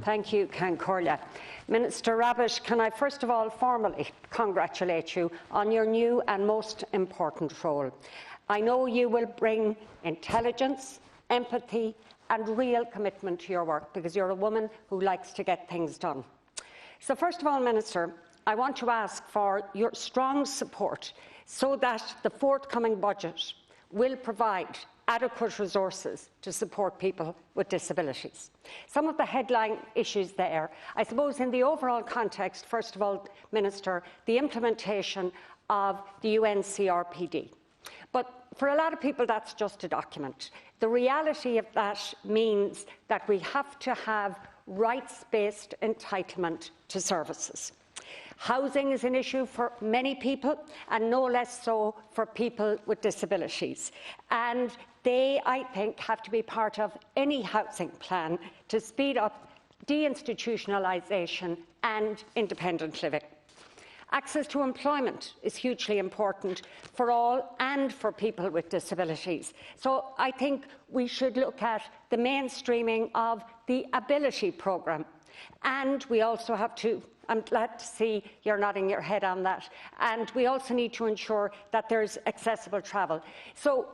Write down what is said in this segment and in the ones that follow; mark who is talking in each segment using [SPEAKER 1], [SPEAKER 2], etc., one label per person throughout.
[SPEAKER 1] Thank you, Corla. Minister Rabbitte, can I first of all formally congratulate you on your new and most important role. I know you will bring intelligence, empathy and real commitment to your work, because you're a woman who likes to get things done. So first of all, Minister, I want to ask for your strong support so that the forthcoming budget will provide adequate resources to support people with disabilities. Some of the headline issues there, I suppose in the overall context, first of all, Minister, the implementation of the UN CRPD. But for a lot of people, that's just a document. The reality of that means that we have to have rights-based entitlement to services. Housing is an issue for many people, and no less so for people with disabilities. And they, I think, have to be part of any housing plan to speed up deinstitutionalisation and independent living. Access to employment is hugely important for all and for people with disabilities. So I think we should look at the mainstreaming of the Ability programme. And we also have to, I'm glad to see you're nodding your head on that, and we also need to ensure that there's accessible travel. So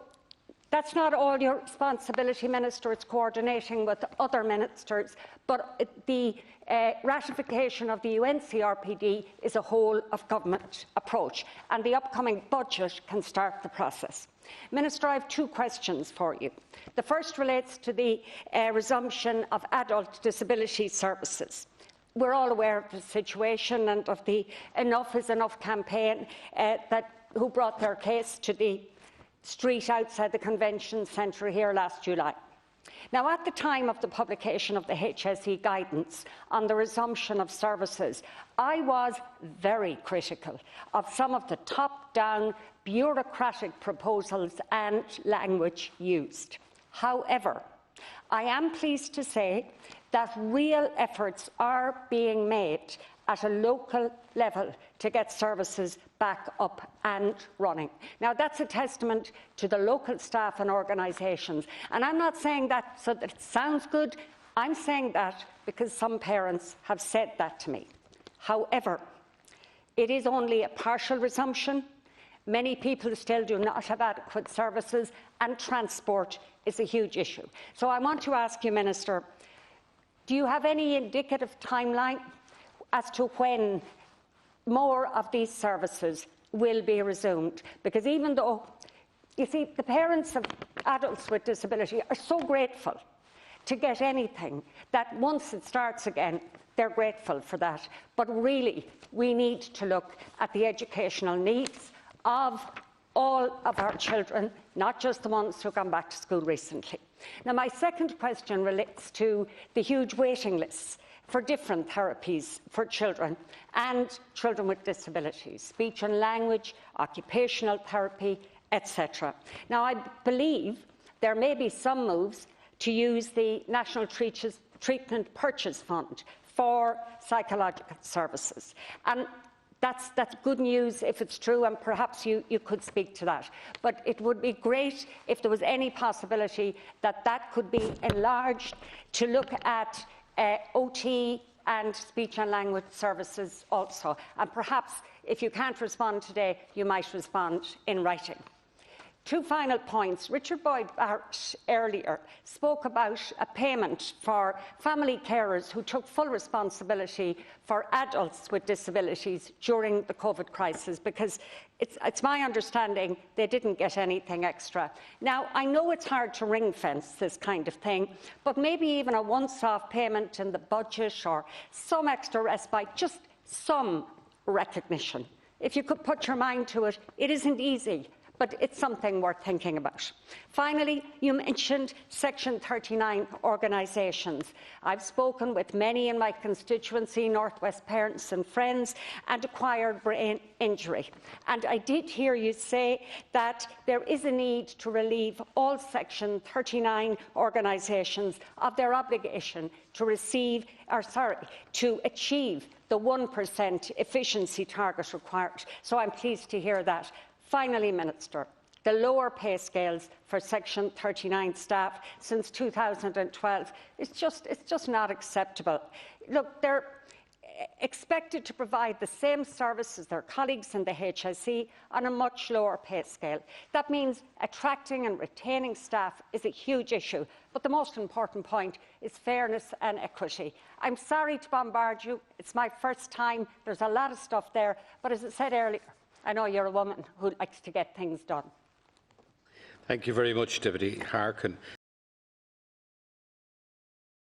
[SPEAKER 1] that's not all your responsibility, Minister, it's coordinating with other ministers, but the ratification of the UN CRPD is a whole-of-government approach, and the upcoming budget can start the process. Minister, I have two questions for you. The first relates to the resumption of adult disability services. We're all aware of the situation and of the Enough is Enough campaign who brought their case to the street outside the convention centre here last July. Now, at the time of the publication of the HSE guidance on the resumption of services, I was very critical of some of the top-down bureaucratic proposals and language used. However, I am pleased to say that real efforts are being made at a local level to get services back up and running. Now, that's a testament to the local staff and organisations. And I'm not saying that so that it sounds good. I'm saying that because some parents have said that to me. However, it is only a partial resumption. Many people still do not have adequate services, and transport is a huge issue. So I want to ask you, Minister, do you have any indicative timeline as to when more of these services will be resumed? Because even though, you see, the parents of adults with disability are so grateful to get anything that once it starts again, they're grateful for that. But really, we need to look at the educational needs of all of our children, not just the ones who have gone back to school recently. Now, my second question relates to the huge waiting lists for different therapies for children and children with disabilities, speech and language, occupational therapy, etc. Now, I believe there may be some moves to use the National Treatment Purchase Fund for psychological services. And that's good news if it's true, and perhaps you could speak to that. But it would be great if there was any possibility that that could be enlarged to look at OT and speech and language services also. And perhaps, if you can't respond today, you might respond in writing. Two final points. Richard Boyd Barrett earlier spoke about a payment for family carers who took full responsibility for adults with disabilities during the COVID crisis, because it's my understanding they didn't get anything extra. Now, I know it's hard to ring-fence this kind of thing, but maybe even a once-off payment in the budget or some extra respite, just some recognition. If you could put your mind to it, it isn't easy, but it's something worth thinking about. Finally, you mentioned Section 39 organisations. I've spoken with many in my constituency, North West Parents and Friends, and acquired brain injury. And I did hear you say that there is a need to relieve all Section 39 organisations of their obligation to achieve the 1% efficiency target required. So I'm pleased to hear that. Finally, Minister, the lower pay scales for Section 39 staff since 2012. It's just not acceptable. Look, they're expected to provide the same service as their colleagues in the HSE on a much lower pay scale. That means attracting and retaining staff is a huge issue, but the most important point is fairness and equity. I'm sorry to bombard you. It's my first time. There's a lot of stuff there, but as I said earlier, I know you're a woman who likes to get things done.
[SPEAKER 2] Thank you very much, Deputy Harkin.